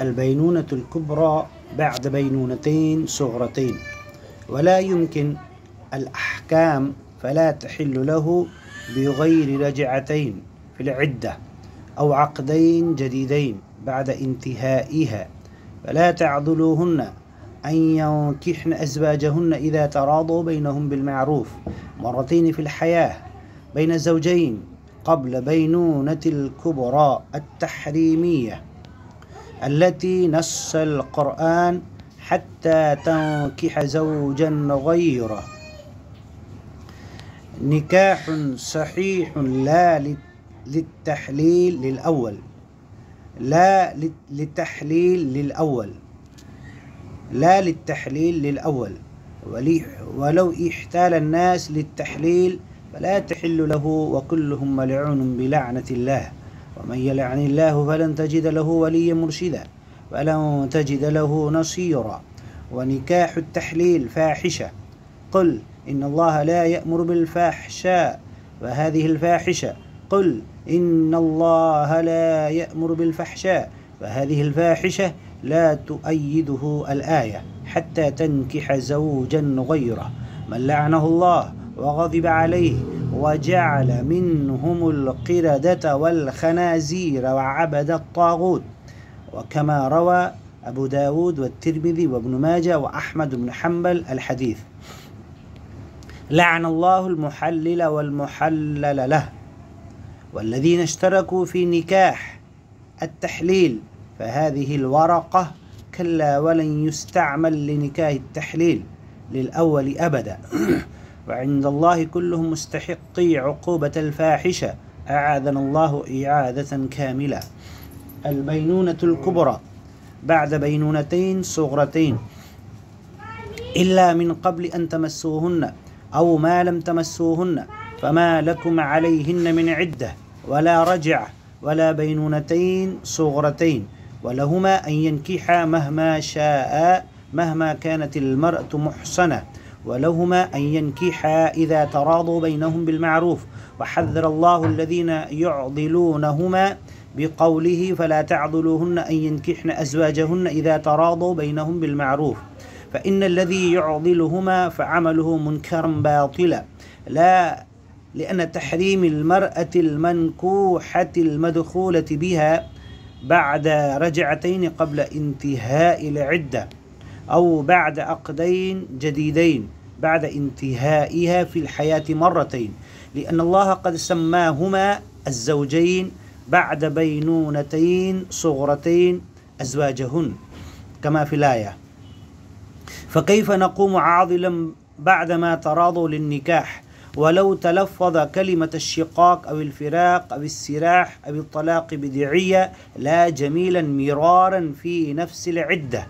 البينونة الكبرى بعد بينونتين صغرتين، ولا يمكن الأحكام فلا تحل له بغير رجعتين في العدة أو عقدين جديدين بعد انتهائها، فلا تعضلوهن أن ينكحن أزواجهن إذا تراضوا بينهم بالمعروف مرتين في الحياة بين الزوجين قبل بينونة الكبرى التحريمية التي نص القرآن حتى تنكح زوجا غيره. نكاح صحيح لا للتحليل للأول، لا للتحليل للأول، لا للتحليل للأول، ولو احتال الناس للتحليل فلا تحل له، وكلهم ملعون بلعنة الله، ومن يلعن الله فلن تجد له وليا مرشدا ولن تجد له نصيرا. ونكاح التحليل فاحشة، قل إن الله لا يأمر بالفحشاء وهذه الفاحشة، قل إن الله لا يأمر بالفحشاء وهذه الفاحشة لا تؤيده الآية حتى تنكح زوجا غيره. من لعنه الله وغضب عليه وجعل منهم القردة والخنازير وعبد الطاغوت، وكما روى أبو داود والترمذي وابن ماجه وأحمد بن حنبل الحديث. لعن الله المحلل والمحلل له والذين اشتركوا في نكاح التحليل، فهذه الورقة كلا ولن يستعمل لنكاح التحليل للأول أبدا وعند الله كلهم مستحقي عقوبة الفاحشة، أعاذنا الله إعادة كاملة. البينونة الكبرى بعد بينونتين صغرتين إلا من قبل أن تمسوهن أو ما لم تمسوهن فما لكم عليهن من عدة ولا رجع ولا بينونتين صغرتين، ولهما أن ينكحا مهما شاء مهما كانت المرأة محصنة، ولهما أن ينكحا إذا تراضوا بينهم بالمعروف. وحذر الله الذين يعضلونهما بقوله فلا تعضلوهن أن ينكحن أزواجهن إذا تراضوا بينهم بالمعروف، فإن الذي يعضلهما فعمله منكرا باطلا، لا لأن تحريم المرأة المنكوحة المدخولة بها بعد رجعتين قبل انتهاء العدة أو بعد عقدين جديدين بعد انتهائها في الحياة مرتين، لأن الله قد سماهما الزوجين بعد بينونتين صغرتين أزواجهن كما في الآية. فكيف نقوم عاضلا بعدما تراضوا للنكاح ولو تلفظ كلمة الشقاق أو الفراق أو السراح أو الطلاق بدعية لا جميلا مرارا في نفس العدة،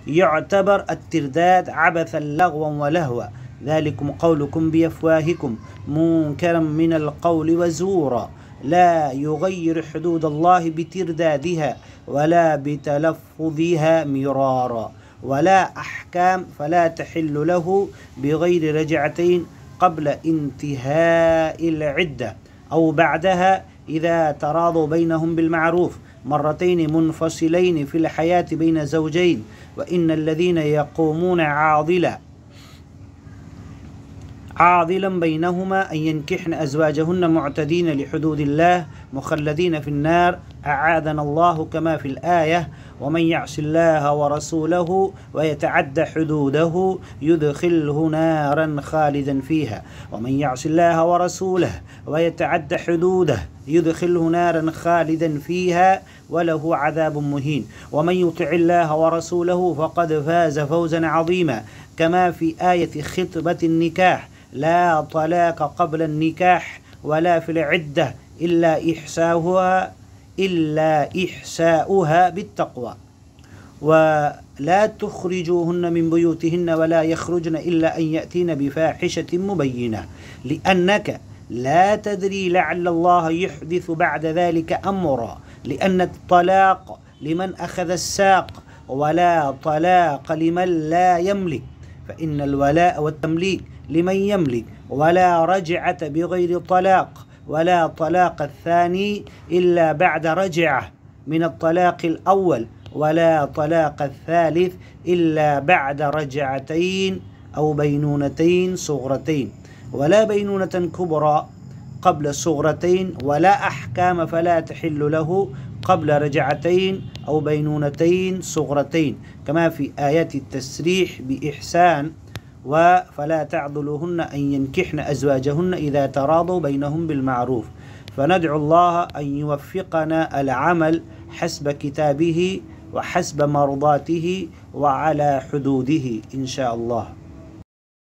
يعتبر الترداد عبثا لغوا ولهوا، ذلكم قولكم بأفواهكم منكرا من القول وزورا، لا يغير حدود الله بتردادها ولا بتلفظها مرارا، ولا أحكام فلا تحل له بغير رجعتين قبل انتهاء العدة أو بعدها إذا تراضوا بينهم بالمعروف مرتين منفصلين في الحياة بين زوجين. وإن الذين يقومون عاضلا بينهما أن ينكحن أزواجهن معتدين لحدود الله مخلدين في النار، أعاذنا الله كما في الآية ومن يعص الله ورسوله ويتعد حدوده يدخله نارا خالدا فيها، ومن يعص الله ورسوله ويتعد حدوده يدخله نارا خالدا فيها وله عذاب مهين. ومن يطع الله ورسوله فقد فاز فوزا عظيما، كما في آية خطبة النكاح لا طلاق قبل النكاح ولا في العدة إلا إحساؤها بالتقوى، ولا تخرجوهن من بيوتهن ولا يخرجن إلا أن يأتين بفاحشة مبينة، لأنك لا تدري لعل الله يحدث بعد ذلك أمرا، لأن الطلاق لمن أخذ الساق ولا طلاق لمن لا يملك، فإن الولاء والتمليك لمن يملك، ولا رجعة بغير طلاق ولا طلاق الثاني إلا بعد رجعة من الطلاق الأول، ولا طلاق الثالث إلا بعد رجعتين أو بينونتين صغرتين، ولا بينونة كبرى قبل الصغرتين، ولا أحكام فلا تحل له قبل رجعتين أو بينونتين صغرتين، كما في آيات التسريح بإحسان فلا تعضلوهن أن ينكحن أزواجهن إذا تراضوا بينهم بالمعروف. فندعو الله أن يوفقنا العمل حسب كتابه وحسب مرضاته وعلى حدوده إن شاء الله.